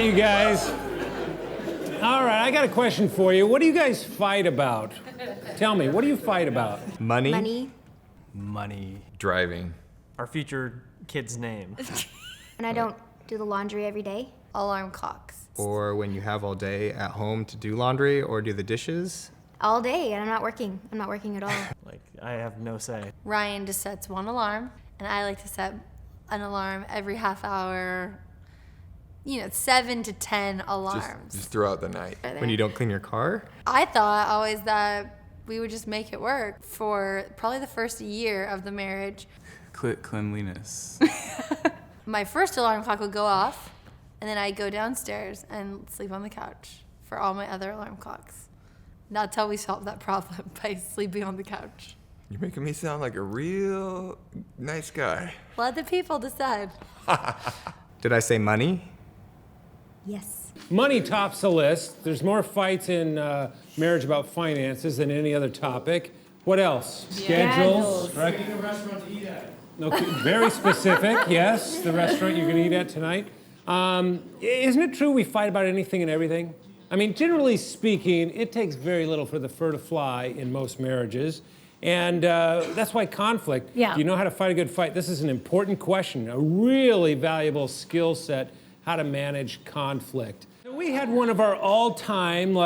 right, you guys. All right, I got a question for you. What do you guys fight about? Tell me, what do you fight about? Money. Money. Driving. Our future kid's name. And I don't do the laundry every day. Alarm clocks. Or when you have all day at home to do laundry or do the dishes. All day, and I'm not working. I'm not working at all. Like, I have no say. Ryan just sets one alarm, and I like to set an alarm every half hour. 7 to 10 alarms. Just throughout the night. When you don't clean your car. I thought always that we would just make it work for probably the first year of the marriage. Cleanliness. My first alarm clock would go off, and then I'd go downstairs and sleep on the couch for all my other alarm clocks. That's how we solved that problem, by sleeping on the couch. You're making me sound like a real nice guy. Let the people decide. Did I say money? Yes. Money tops the list. There's more fights in marriage about finances than any other topic. What else? Schedules. Right? Pick a restaurant to eat at. Okay, very specific, yes. The restaurant you're going to eat at tonight. Isn't it true we fight about anything and everything? I mean, generally speaking, it takes very little for the fur to fly in most marriages. And that's why conflict, do you know how to fight a good fight? This is an important question, a really valuable skill set, how to manage conflict. We had one of our all-time,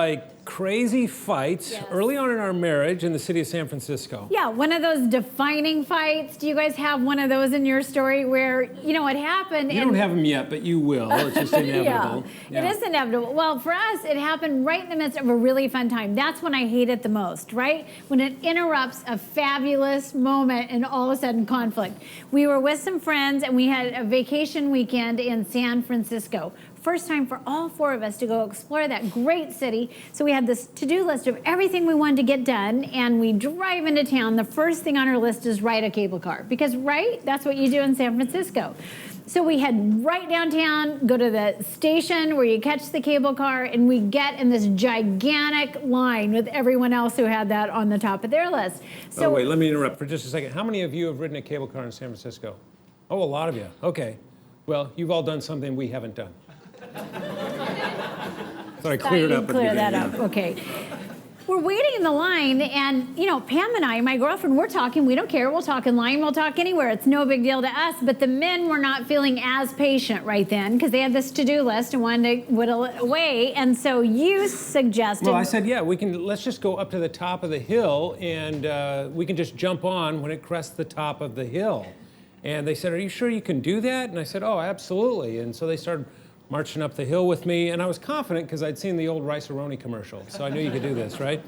crazy fights early on in our marriage in the city of San Francisco. Yeah, one of those defining fights. Do you guys have one of those in your story where, it happened? You don't have them yet, but you will. It's just inevitable. It is inevitable. Well, for us, it happened right in the midst of a really fun time. That's when I hate it the most, right? When it interrupts a fabulous moment and all of a sudden conflict. We were with some friends and we had a vacation weekend in San Francisco. First time for all four of us to go explore that great city. So we had this to-do list of everything we wanted to get done, and we drive into town. The first thing on our list is ride a cable car, because that's what you do in San Francisco. So we head right downtown, go to the station where you catch the cable car, and we get in this gigantic line with everyone else who had that on the top of their list. So wait, let me interrupt for just a second. How many of you have ridden a cable car in San Francisco? Oh, a lot of you. Okay. Well, you've all done something we haven't done. So I cleared up. Clear that up. Okay. We're waiting in the line, and Pam and I, my girlfriend, we're talking. We don't care. We'll talk in line. We'll talk anywhere. It's no big deal to us. But the men were not feeling as patient right then because they had this to-do list and wanted to whittle it away. And so you suggested. Well, I said, let's just go up to the top of the hill, and we can just jump on when it crests the top of the hill. And they said, "Are you sure you can do that?" And I said, "Oh, absolutely." And so they started marching up the hill with me, and I was confident because I'd seen the old Rice-A-Roni commercial, so I knew you could do this, right?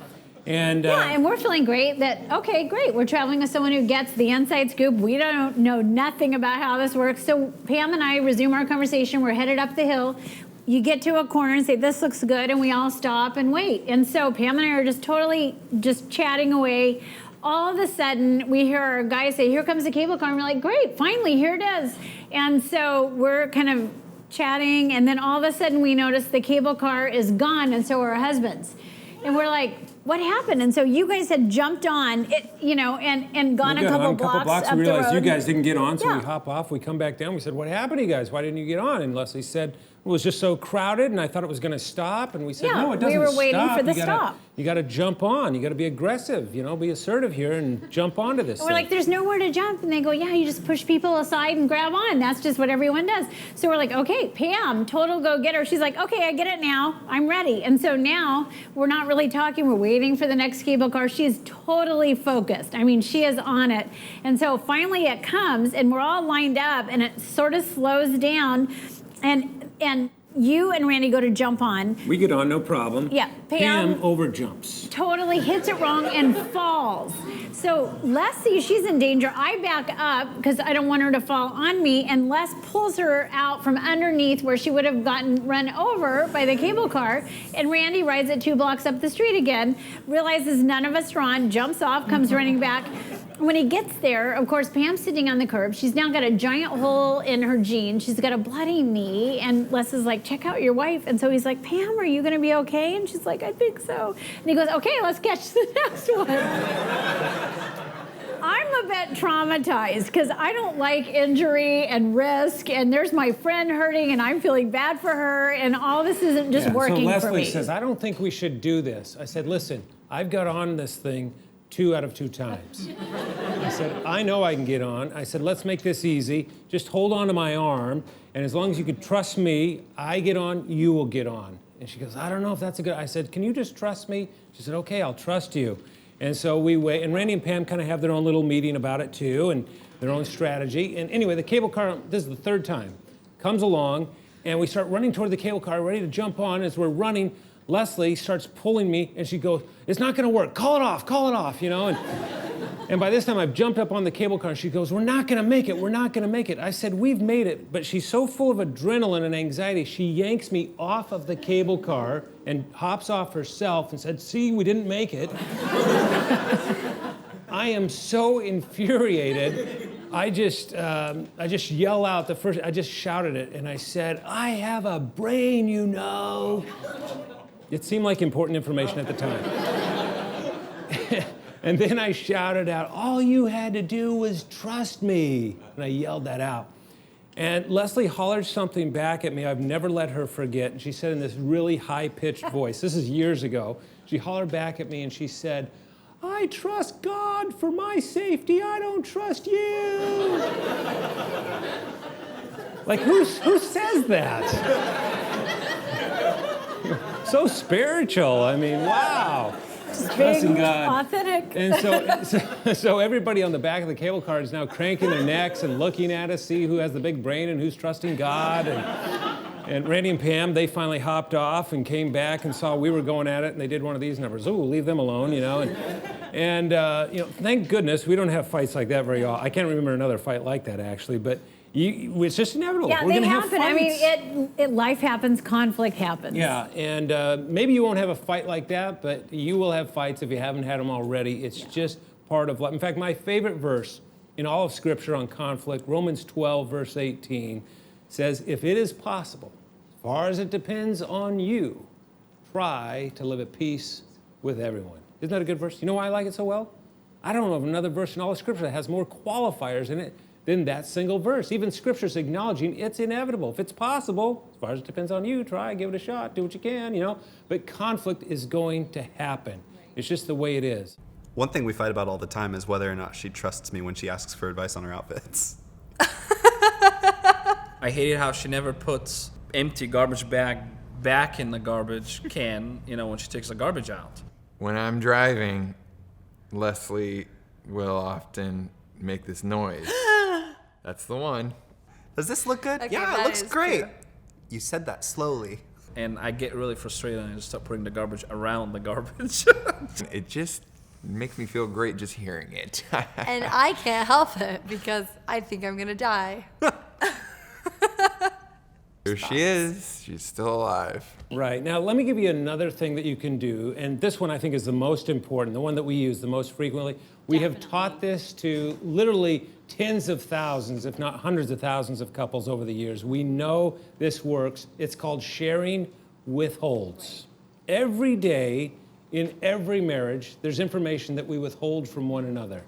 And and we're feeling great that, okay, great, we're traveling with someone who gets the inside scoop. We don't know nothing about how this works. So Pam and I resume our conversation. We're headed up the hill. You get to a corner and say, "This looks good," and we all stop and wait. And so Pam and I are just chatting away. All of a sudden, we hear our guy say, "Here comes the cable car," and we're like, "Great, finally, here it is." And so we're kind of chatting, and then all of a sudden we notice the cable car is gone, and so are our husbands. And we're like, "What happened?" And so you guys had jumped on it, and gone a couple blocks up we the realized road. you guys didn't get on, so we hop off, we come back down, we said, "What happened to you guys? Why didn't you get on?" And Leslie said, "It was just so crowded, and I thought it was going to stop." And we said, "No, it doesn't stop. We were waiting for the stop. You got to jump on. You got to be aggressive, be assertive here and jump onto this And we're like, "There's nowhere to jump." And they go, "Yeah, you just push people aside and grab on. That's just what everyone does." So we're like, "Okay, Pam, total go-getter." She's like, "Okay, I get it now. I'm ready." And so now we're not really talking. We're waiting for the next cable car. She is totally focused. I mean, she is on it. And so finally it comes, and we're all lined up, and it sort of slows down, and you and Randy go to jump on. We get on, no problem. Yeah, Pam overjumps. Totally hits it wrong and falls. So Leslie, she's in danger. I back up because I don't want her to fall on me, and Les pulls her out from underneath where she would have gotten run over by the cable car, and Randy rides it 2 blocks up the street again, realizes none of us are on, jumps off, comes running back. When he gets there, of course, Pam's sitting on the curb. She's now got a giant hole in her jean. She's got a bloody knee. And Les is like, "Check out your wife." And so he's like, "Pam, are you going to be okay?" And she's like, "I think so." And he goes, "Okay, let's catch the next one." I'm a bit traumatized because I don't like injury and risk, and there's my friend hurting, and I'm feeling bad for her, and all this isn't just working so for me. Leslie says, I don't think we should do this. I said, listen, I've got on this thing 2 out of 2 times. I said, I know I can get on. I said, let's make this easy. Just hold on to my arm, and as long as you can trust me, I get on, you will get on. And she goes, I don't know if that's a good... I said, can you just trust me? She said, okay, I'll trust you. And so we wait, and Randy and Pam kind of have their own little meeting about it too, and their own strategy. And anyway, the cable car, this is the 3rd time, comes along, and we start running toward the cable car, ready to jump on. As we're running, Leslie starts pulling me, and she goes, it's not gonna work, call it off, you know? And by this time, I've jumped up on the cable car, and she goes, we're not gonna make it. I said, we've made it, but she's so full of adrenaline and anxiety, she yanks me off of the cable car and hops off herself and said, see, we didn't make it. I am so infuriated. I just yell out I just shouted it, and I said, I have a brain, you know. It seemed like important information at the time. And then I shouted out, all you had to do was trust me. And I yelled that out. And Leslie hollered something back at me I've never let her forget. And she said in this really high-pitched voice, this is years ago, she hollered back at me and she said, I trust God for my safety, I don't trust you. Like, who says that? So spiritual, I mean, wow. Trusting God. Authentic. And so everybody on the back of the cable car is now cranking their necks and looking at us, see who has the big brain and who's trusting God. And Randy and Pam, they finally hopped off and came back and saw we were going at it, and they did one of these numbers. Ooh, leave them alone, you know. And you know, thank goodness we don't have fights like that very often. I can't remember another fight like that, actually, but it's just inevitable. Yeah, We're they gonna happen. have fights. I mean, life happens, conflict happens. Yeah, and maybe you won't have a fight like that, but you will have fights if you haven't had them already. It's just part of life. In fact, my favorite verse in all of Scripture on conflict, Romans 12, verse 18, says, if it is possible, as far as it depends on you, try to live at peace with everyone. Isn't that a good verse? You know why I like it so well? I don't know of another verse in all of Scripture that has more qualifiers in it than that single verse. Even Scripture's acknowledging it's inevitable. If it's possible, as far as it depends on you, try, give it a shot, do what you can, you know. But conflict is going to happen. It's just the way it is. One thing we fight about all the time is whether or not she trusts me when she asks for advice on her outfits. I hated how she never puts empty garbage bag back in the garbage can, you know, when she takes the garbage out. When I'm driving, Leslie will often make this noise. That's the one. Does this look good? Okay, yeah, that it looks is great. true. You said that slowly. And I get really frustrated and I just start putting the garbage around the garbage. It just makes me feel great just hearing it. And I can't help it because I think I'm gonna die. Here she is. She's still alive. Right. Now, let me give you another thing that you can do, and this one I think is the most important, the one that we use the most frequently. We have taught this to literally tens of thousands, if not hundreds of thousands of couples over the years. We know this works. It's called sharing withholds. Every day, in every marriage, there's information that we withhold from one another.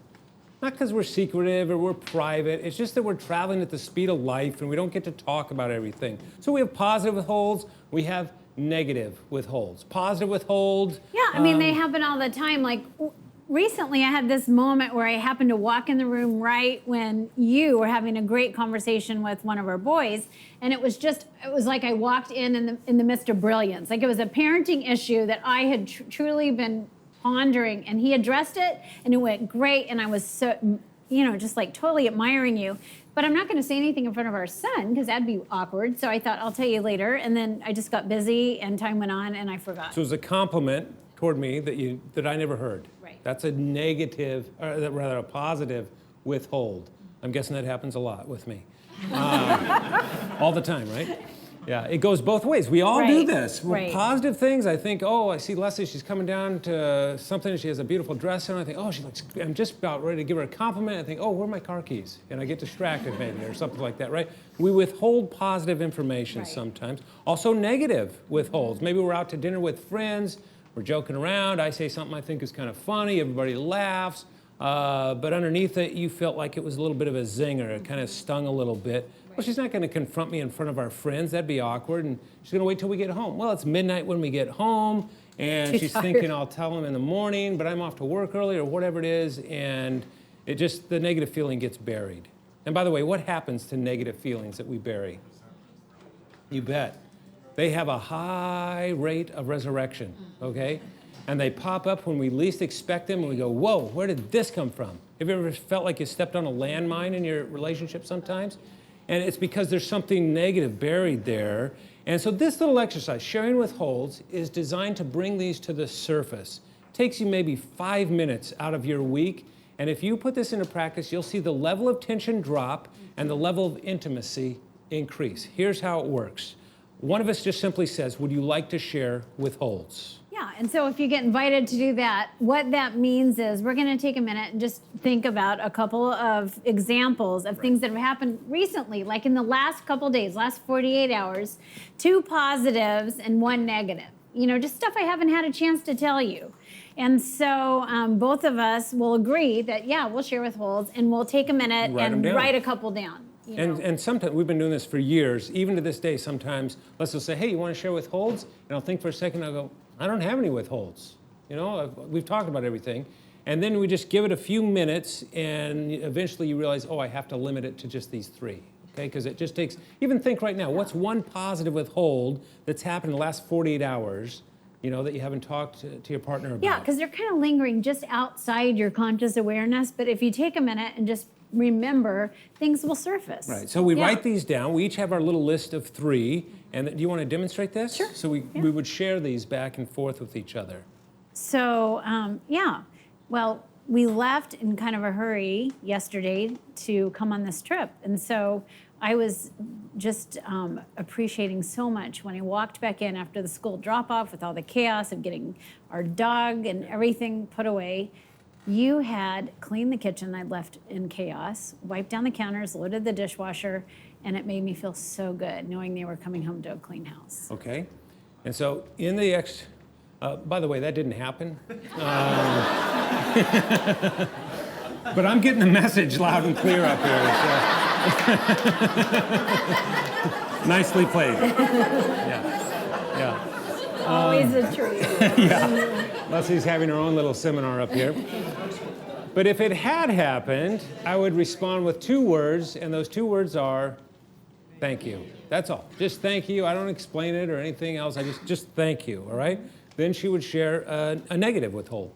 Not because we're secretive or we're private, it's just that we're traveling at the speed of life and we don't get to talk about everything. So we have positive withholds, we have negative withholds. Positive withholds. Yeah, I mean, they happen all the time. Like, recently I had this moment where I happened to walk in the room right when you were having a great conversation with one of our boys, and it was like I walked in the midst of brilliance. Like, it was a parenting issue that I had truly been pondering, and he addressed it, and it went great, and I was so, you know, just like totally admiring you. But I'm not going to say anything in front of our son because that'd be awkward. So I thought, I'll tell you later. And then I just got busy, and time went on, and I forgot. So it was a compliment toward me that I never heard. Right. That's a negative, or rather a positive withhold. I'm guessing that happens a lot with me. All the time, right? Yeah, it goes both ways. We all do this. Right. Positive things, I think, oh, I see Leslie, she's coming down to something, she has a beautiful dress on. I think, oh, she looks, I'm just about ready to give her a compliment. I think, oh, where are my car keys? And I get distracted maybe, or something like that, right? We withhold positive information sometimes. Also negative withholds. Maybe we're out to dinner with friends, we're joking around, I say something I think is kind of funny, everybody laughs. but underneath it, you felt like it was a little bit of a zinger. It kind of stung a little bit. Well, she's not going to confront me in front of our friends. That'd be awkward. And she's going to wait till we get home. Well, it's midnight when we get home, and she's thinking I'll tell him in the morning, but I'm off to work early or whatever it is, and it just, the negative feeling gets buried. And by the way, what happens to negative feelings that we bury? You bet. They have a high rate of resurrection, okay? And they pop up when we least expect them, and we go, whoa, where did this come from? Have you ever felt like you stepped on a landmine in your relationship sometimes? And it's because there's something negative buried there. And so this little exercise, sharing withholds, is designed to bring these to the surface. It takes you maybe 5 minutes out of your week. And if you put this into practice, you'll see the level of tension drop and the level of intimacy increase. Here's how it works. One of us just simply says, would you like to share withholds? Yeah, and so if you get invited to do that, what that means is we're going to take a minute and just think about a couple of examples of things that have happened recently, like in the last couple days, last 48 hours, 2 positives and 1 negative. You know, just stuff I haven't had a chance to tell you. And so both of us will agree that, yeah, we'll share withholds, and we'll take a minute and write a couple down. And sometimes, we've been doing this for years, even to this day, sometimes Leslie will say, hey, you want to share withholds? And I'll think for a second, I'll go, I don't have any withholds. You know, we've talked about everything. And then we just give it a few minutes, and eventually you realize, oh, I have to limit it to just these 3. Okay, because it just takes, even think right now, what's one positive withhold that's happened in the last 48 hours, you know, that you haven't talked to your partner about? Yeah, because they're kind of lingering just outside your conscious awareness. But if you take a minute and just remember, things will surface. Right, so we write these down. We each have our little list of 3. And do you want to demonstrate this? Sure. So we would share these back and forth with each other. So, well, we left in kind of a hurry yesterday to come on this trip. And so I was just appreciating so much when I walked back in after the school drop-off with all the chaos of getting our dog and everything put away. You had cleaned the kitchen I'd left in chaos, wiped down the counters, loaded the dishwasher, and it made me feel so good knowing they were coming home to a clean house. Okay. And so in the by the way, that didn't happen. But I'm getting the message loud and clear up here. So. Nicely played. Yeah. Always a treat. Yeah. Leslie's having her own little seminar up here. But if it had happened, I would respond with 2 words, and those 2 words are, thank you. That's all. Just thank you. I don't explain it or anything else. I just thank you, all right? Then she would share a negative withhold.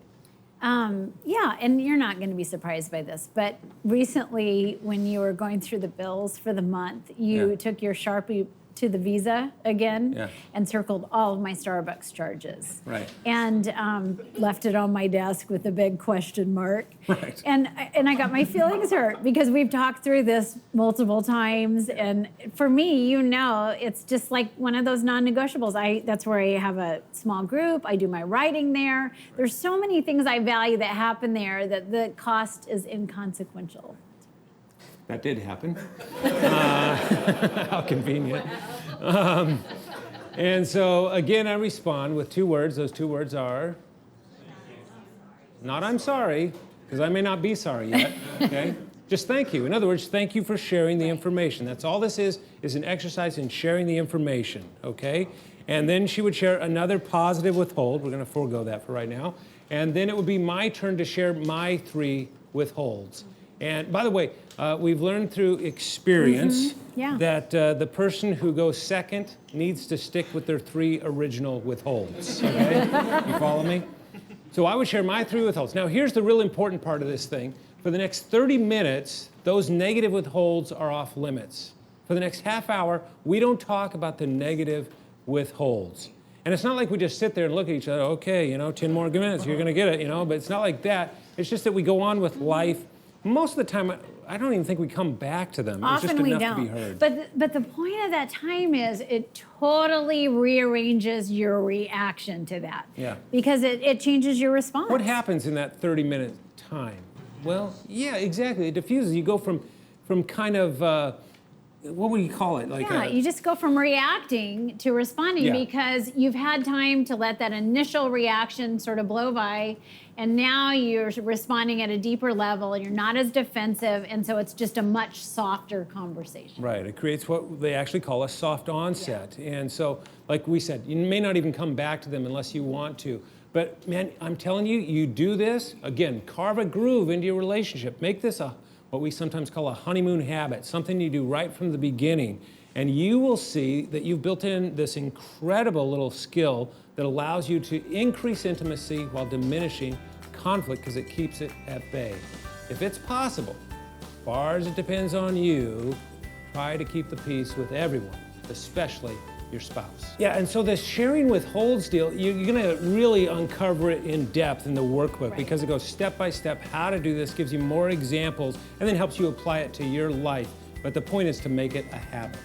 Yeah, and you're not going to be surprised by this, but recently when you were going through the bills for the month, you took your Sharpie to the Visa again and circled all of my Starbucks charges. Right. And left it on my desk with a big question mark. Right. And I got my feelings hurt because we've talked through this multiple times. And for me, you know, it's just like one of those non-negotiables. That's where I have a small group. I do my writing there. There's so many things I value that happen there that the cost is inconsequential. That did happen. How convenient. And so, again, I respond with 2 words. Those 2 words are, not I'm sorry, because I may not be sorry yet, okay? Just thank you. In other words, thank you for sharing the information. That's all this is an exercise in sharing the information, okay? And then she would share another positive withhold. We're going to forego that for right now. And then it would be my turn to share my 3 withholds. And by the way, we've learned through experience that the person who goes second needs to stick with their 3 original withholds. Okay? You follow me? So I would share my 3 withholds. Now, here's the real important part of this thing. For the next 30 minutes, those negative withholds are off limits. For the next half hour, we don't talk about the negative withholds. And it's not like we just sit there and look at each other, okay, you know, 10 more minutes, you're going to get it, you know, but it's not like that. It's just that we go on with life. Most of the time, I don't even think we come back to them. Often it's just we enough don't. To be heard. But the point of that time is it totally rearranges your reaction to that. Yeah. Because it changes your response. What happens in that 30-minute time? Well, yeah, exactly. It diffuses. You go from kind of what would you call it? Like Yeah, you just go from reacting to responding because you've had time to let that initial reaction sort of blow by, and now you're responding at a deeper level, and you're not as defensive, and so it's just a much softer conversation. Right, it creates what they actually call a soft onset. And so, like we said, you may not even come back to them unless you want to. But man, I'm telling you, you do this, again, carve a groove into your relationship. Make this what we sometimes call a honeymoon habit, something you do right from the beginning. And you will see that you've built in this incredible little skill that allows you to increase intimacy while diminishing conflict because it keeps it at bay. If it's possible, as far as it depends on you, try to keep the peace with everyone, especially your spouse. Yeah, and so this sharing withholds deal, you're gonna really uncover it in depth in the workbook because it goes step by step how to do this, gives you more examples, and then helps you apply it to your life. But the point is to make it a habit.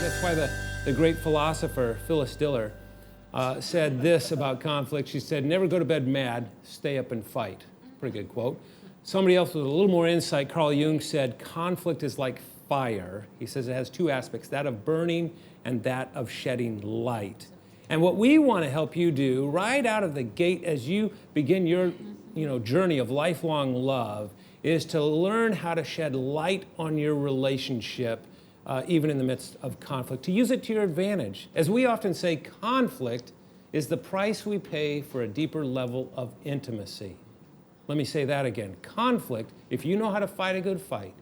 That's why the great philosopher Phyllis Diller said this about conflict. She said, never go to bed mad, stay up and fight. Pretty good quote. Somebody else with a little more insight, Carl Jung, said, conflict is like fire. He says it has two aspects, that of burning and that of shedding light. And what we want to help you do right out of the gate as you begin your journey of lifelong love is to learn how to shed light on your relationship even in the midst of conflict, to use it to your advantage. As we often say, conflict is the price we pay for a deeper level of intimacy. Let me say that again. Conflict, if you know how to fight a good fight,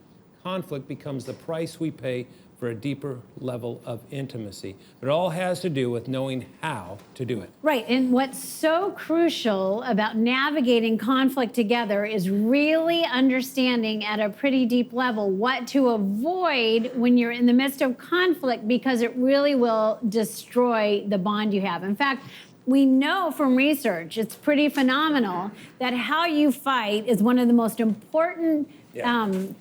conflict becomes the price we pay for a deeper level of intimacy. But it all has to do with knowing how to do it. Right, and what's so crucial about navigating conflict together is really understanding at a pretty deep level what to avoid when you're in the midst of conflict, because it really will destroy the bond you have. In fact, we know from research, it's pretty phenomenal, that how you fight is one of the most important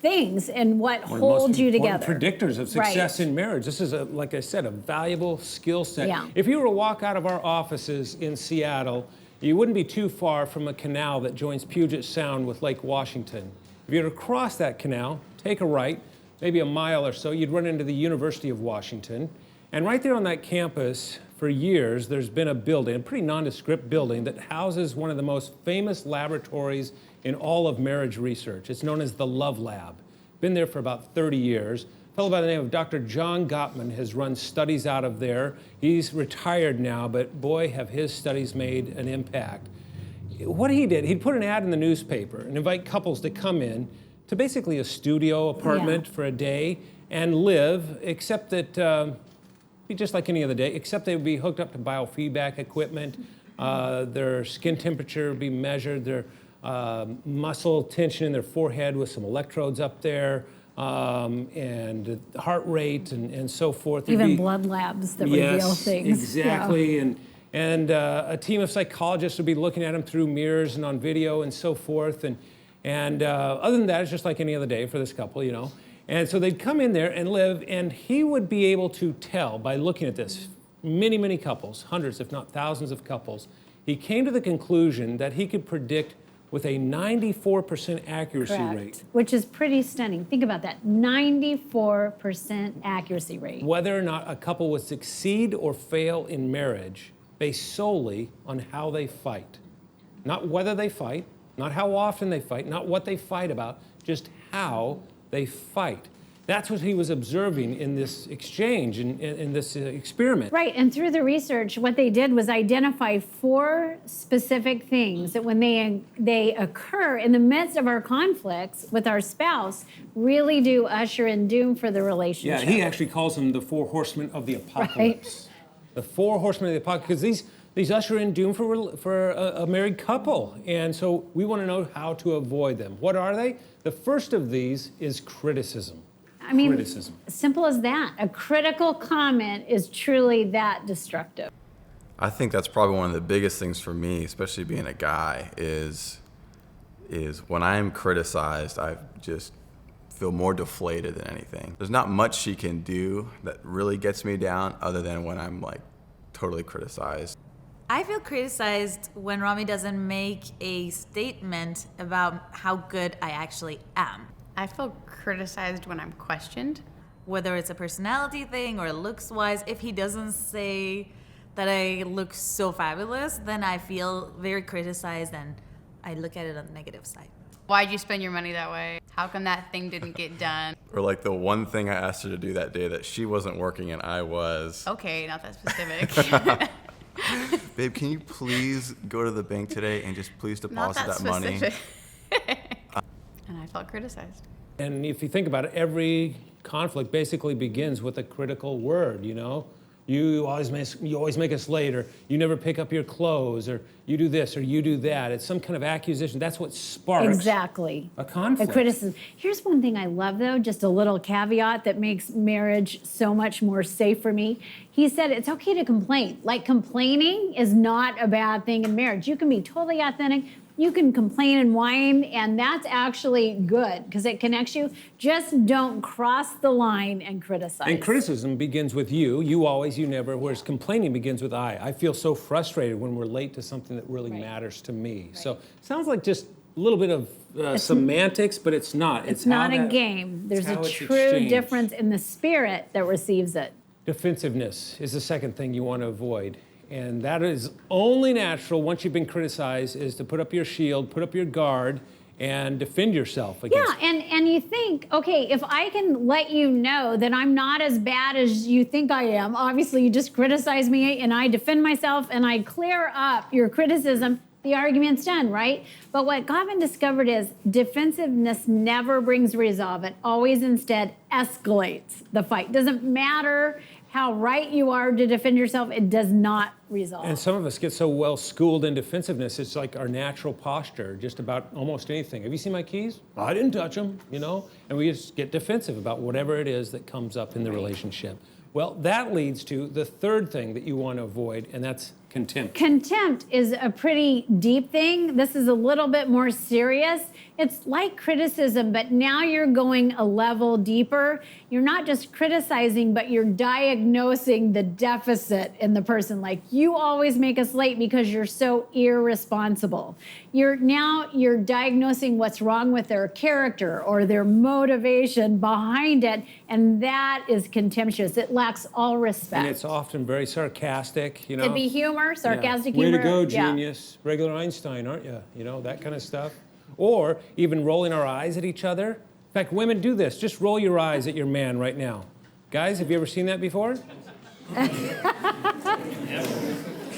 things and what holds you together. Predictors of success in marriage. This is, like I said, a valuable skill set. Yeah. If you were to walk out of our offices in Seattle, you wouldn't be too far from a canal that joins Puget Sound with Lake Washington. If you were to cross that canal, take a right, maybe a mile or so, you'd run into the University of Washington. And right there on that campus, for years, there's been a building, a pretty nondescript building that houses one of the most famous laboratories in all of marriage research. It's known as the Love Lab. Been there for about 30 years. A fellow by the name of Dr. John Gottman has run studies out of there. He's retired now, but boy, have his studies made an impact. What he did, he'd put an ad in the newspaper and invite couples to come in to basically a studio apartment for a day and live, except that be just like any other day, except they would be hooked up to biofeedback equipment. Their skin temperature would be measured, their muscle tension in their forehead with some electrodes up there, and heart rate and so forth. Even blood labs that reveal things. Exactly. Yeah. And a team of psychologists would be looking at them through mirrors and on video and so forth. And other than that, it's just like any other day for this couple, you know. And so they'd come in there and live, and he would be able to tell by looking at this, many, many couples, hundreds if not thousands of couples, he came to the conclusion that he could predict with a 94% accuracy rate. Which is pretty stunning. Think about that, 94% accuracy rate. Whether or not a couple would succeed or fail in marriage based solely on how they fight. Not whether they fight, not how often they fight, not what they fight about, just how they fight. That's what he was observing in this exchange, in this experiment. Right, and through the research, what they did was identify 4 specific things that when they occur in the midst of our conflicts with our spouse, really do usher in doom for the relationship. Yeah, he actually calls them the 4 horsemen of the apocalypse. Right. The 4 horsemen of the apocalypse, because these usher in doom for a married couple. And so we want to know how to avoid them. What are they? The first of these is criticism. I mean, criticism. simple as that. A critical comment is truly that destructive. I think that's probably one of the biggest things for me, especially being a guy, is when I'm criticized, I just feel more deflated than anything. There's not much she can do that really gets me down other than when I'm like totally criticized. I feel criticized when Rami doesn't make a statement about how good I actually am. I feel criticized when I'm questioned. Whether it's a personality thing or looks-wise, if he doesn't say that I look so fabulous, then I feel very criticized and I look at it on the negative side. Why'd you spend your money that way? How come that thing didn't get done? Or like the one thing I asked her to do that day that she wasn't working and I was. Okay, not that specific. Babe, can you please go to the bank today and just please deposit that money? And I felt criticized. And if you think about it, every conflict basically begins with a critical word, you know? You always make us late, or you never pick up your clothes, or you do this, or you do that. It's some kind of accusation. That's what sparks Exactly. a conflict. A criticism. Here's one thing I love, though, just a little caveat that makes marriage so much more safe for me. He said it's okay to complain. Like, complaining is not a bad thing in marriage. You can be totally authentic. You can complain and whine, and that's actually good because it connects you. Just don't cross the line and criticize. And criticism begins with you. You always, you never. Whereas complaining begins with I. I feel so frustrated when we're late to something that really matters to me. Right. So it sounds like just a little bit of semantics, but it's not. It's not a game. There's a true difference in the spirit that receives it. Defensiveness is the second thing you want to avoid. And that is only natural once you've been criticized, is to put up your shield, put up your guard, and defend yourself against. Yeah, and you think, okay, if I can let you know that I'm not as bad as you think I am, obviously you just criticize me and I defend myself and I clear up your criticism, the argument's done, right? But what Goffin discovered is defensiveness never brings resolve. It always instead escalates the fight. Doesn't matter how right you are to defend yourself, it does not resolve. And some of us get so well schooled in defensiveness, it's like our natural posture, just about almost anything. Have you seen my keys? I didn't touch them, you know? And we just get defensive about whatever it is that comes up in the relationship. Well, that leads to the third thing that you want to avoid, and that's contempt. Contempt is a pretty deep thing. This is a little bit more serious. It's like criticism, but now you're going a level deeper. You're not just criticizing, but you're diagnosing the deficit in the person. Like, you always make us late because you're so irresponsible. You're diagnosing what's wrong with their character or their motivation behind it, and that is contemptuous. It lacks all respect. And it's often very sarcastic, you know. Could be humor, sarcastic Way humor. to go, genius. Regular Einstein, aren't you? You know, that kind of stuff. Or even rolling our eyes at each other. In fact, women do this. Just roll your eyes at your man right now. Guys, have you ever seen that before?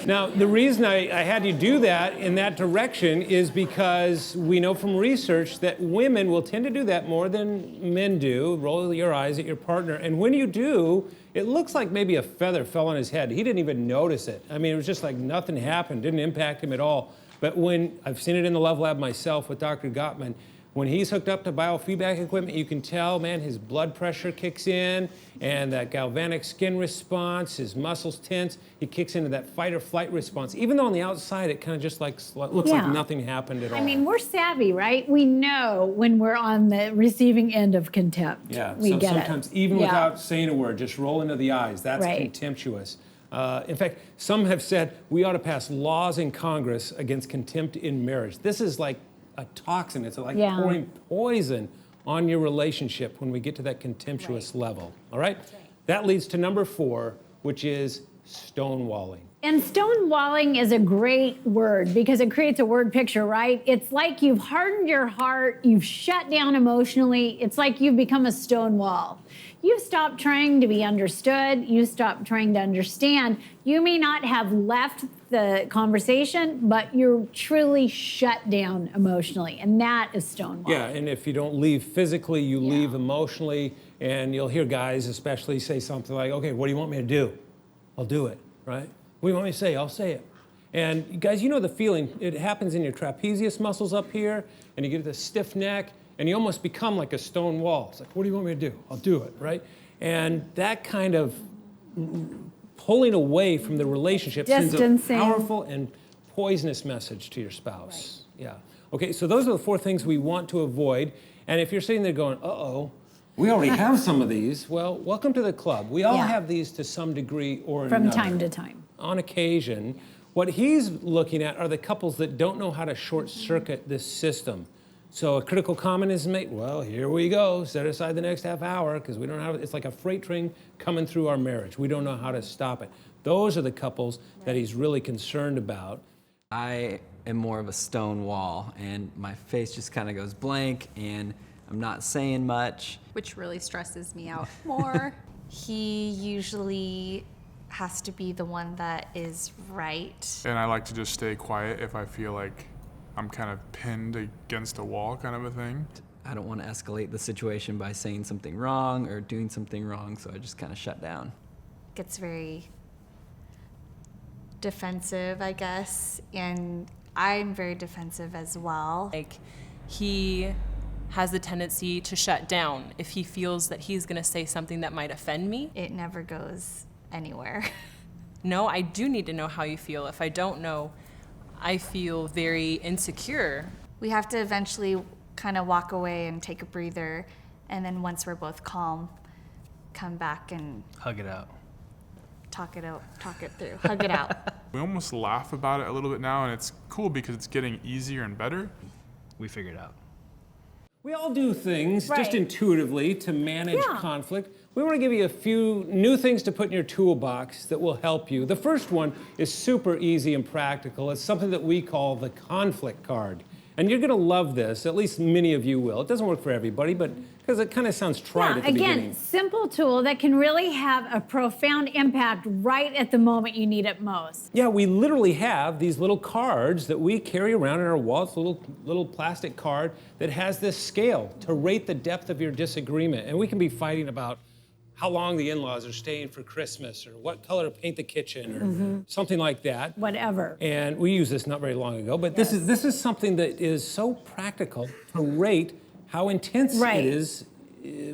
Now, the reason I had you do that in that direction is because we know from research that women will tend to do that more than men do, roll your eyes at your partner. And when you do, it looks like maybe a feather fell on his head. He didn't even notice it. I mean, it was just like nothing happened, didn't impact him at all. But when I've seen it in the Love Lab myself with Dr. Gottman, when he's hooked up to biofeedback equipment, you can tell, man, his blood pressure kicks in and that galvanic skin response, his muscles tense, he kicks into that fight or flight response. Even though on the outside, it kind of just looks like nothing happened at all. I mean, we're savvy, right? We know when we're on the receiving end of contempt. Yeah, we get sometimes it. even without saying a word, just roll into the eyes. That's contemptuous. In fact, some have said we ought to pass laws in Congress against contempt in marriage. This is like a toxin. It's like pouring poison on your relationship when we get to that contemptuous level. All right? That leads to number 4, which is stonewalling. And stonewalling is a great word because it creates a word picture, right? It's like you've hardened your heart, you've shut down emotionally. It's like you've become a stone wall. You've stopped trying to be understood. You stopped trying to understand. You may not have left the conversation, but you're truly shut down emotionally, and that is stonewalling. Yeah, and if you don't leave physically, you leave emotionally, and you'll hear guys especially say something like, okay, what do you want me to do? I'll do it, right? What do you want me to say? I'll say it. And you guys, you know the feeling. It happens in your trapezius muscles up here, and you get this stiff neck, and you almost become like a stone wall. It's like, what do you want me to do? I'll do it, right? And that kind of pulling away from the relationship sends a powerful and poisonous message to your spouse. Right. Yeah. Okay, so those are the 4 things we want to avoid. And if you're sitting there going, uh-oh, we already have some of these, well, welcome to the club. We all have these to some degree or another. From time to time. On occasion. What he's looking at are the couples that don't know how to short-circuit this system. So a critical comment is made, well, here we go, set aside the next half hour, because we don't know how, it's like a freight train coming through our marriage. We don't know how to stop it. Those are the couples that he's really concerned about. I am more of a stone wall, and my face just kind of goes blank, and I'm not saying much. Which really stresses me out more. He usually has to be the one that is right. And I like to just stay quiet if I feel like I'm kind of pinned against a wall kind of a thing. I don't want to escalate the situation by saying something wrong or doing something wrong, so I just kind of shut down. Gets very defensive, I guess, and I'm very defensive as well. Like, he has the tendency to shut down if he feels that he's gonna say something that might offend me. It never goes anywhere. No, I do need to know how you feel. If I don't know, I feel very insecure. We have to eventually kind of walk away and take a breather, and then once we're both calm, come back and hug it out. Talk it through, hug it out. We almost laugh about it a little bit now, and it's cool because it's getting easier and better. We figured it out. We all do things just intuitively to manage conflict. We want to give you a few new things to put in your toolbox that will help you. The first one is super easy and practical. It's something that we call the conflict card. And you're going to love this, at least many of you will. It doesn't work for everybody, but because it kind of sounds trite at the beginning. Again, simple tool that can really have a profound impact right at the moment you need it most. Yeah, we literally have these little cards that we carry around in our wallets, a little plastic card that has this scale to rate the depth of your disagreement. And we can be fighting about how long the in-laws are staying for Christmas, or what color to paint the kitchen, or something like that. Whatever. And we used this not very long ago, but this is something that is so practical to rate how intense it is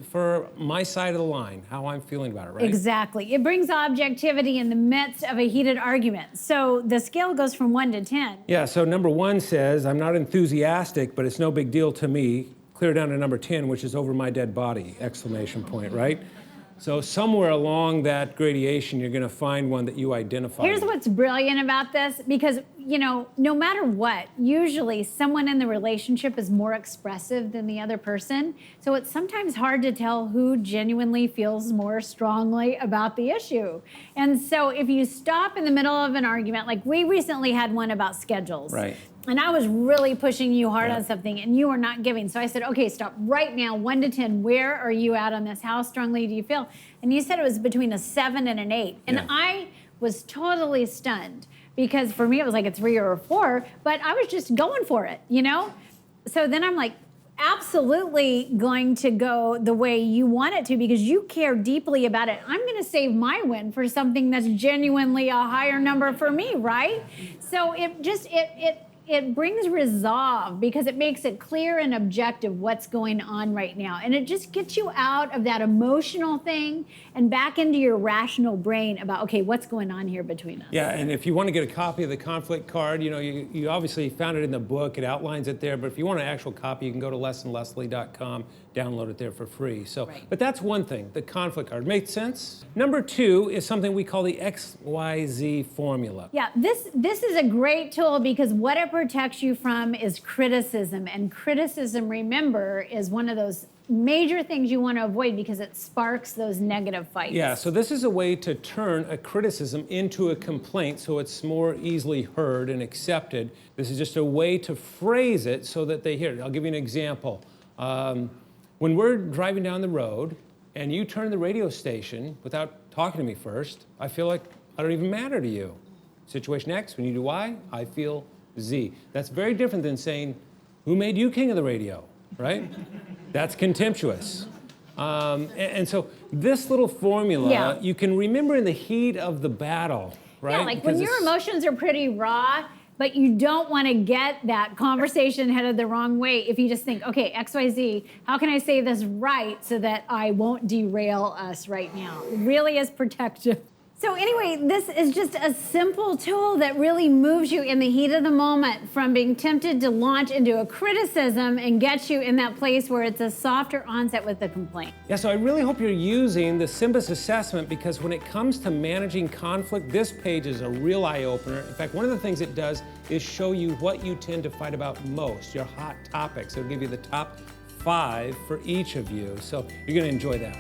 for my side of the line, how I'm feeling about it, right? Exactly. It brings objectivity in the midst of a heated argument. So the scale goes from 1 to 10. Yeah, so number 1 says, I'm not enthusiastic, but it's no big deal to me. Clear down to number 10, which is over my dead body, exclamation point, right? So somewhere along that gradation, you're going to find one that you identify. Here's what's brilliant about this, because, you know, no matter what, usually someone in the relationship is more expressive than the other person. So it's sometimes hard to tell who genuinely feels more strongly about the issue. And so if you stop in the middle of an argument, like we recently had one about schedules. Right. And I was really pushing you hard on something, and you were not giving. So I said, okay, stop right now, 1 to 10. Where are you at on this? How strongly do you feel? And you said it was between a 7 and an 8. And I was totally stunned, because for me it was like a 3 or a 4, but I was just going for it, you know? So then I'm like, absolutely going to go the way you want it to, because you care deeply about it. I'm going to save my win for something that's genuinely a higher number for me, right? So it brings resolve, because it makes it clear and objective what's going on right now. And it just gets you out of that emotional thing and back into your rational brain about, okay, what's going on here between us? Yeah, and if you want to get a copy of the conflict card, you know, you obviously found it in the book. It outlines it there. But if you want an actual copy, you can go to lessonleslie.com, download it there for free. So, but that's one thing, the conflict card. Make sense? Number 2 is something we call the XYZ formula. Yeah, this is a great tool, because what it protects you from is criticism. And criticism, remember, is one of those major things you want to avoid, because it sparks those negative fights. Yeah, so this is a way to turn a criticism into a complaint so it's more easily heard and accepted. This is just a way to phrase it so that they hear it. I'll give you an example. When we're driving down the road and you turn the radio station without talking to me first, I feel like I don't even matter to you. Situation X, when you do Y, I feel Z. That's very different than saying, who made you king of the radio, right? That's contemptuous. And so this little formula, you can remember in the heat of the battle, right? Yeah, like when Because your it's- emotions are pretty raw, but you don't want to get that conversation headed the wrong way. If you just think, okay, XYZ, how can I say this right so that I won't derail us right now? It really is protective. So anyway, this is just a simple tool that really moves you in the heat of the moment from being tempted to launch into a criticism and gets you in that place where it's a softer onset with the complaint. Yeah, so I really hope you're using the SYMBIS assessment, because when it comes to managing conflict, this page is a real eye-opener. In fact, one of the things it does is show you what you tend to fight about most, your hot topics. It'll give you the top 5 for each of you, so you're gonna enjoy that.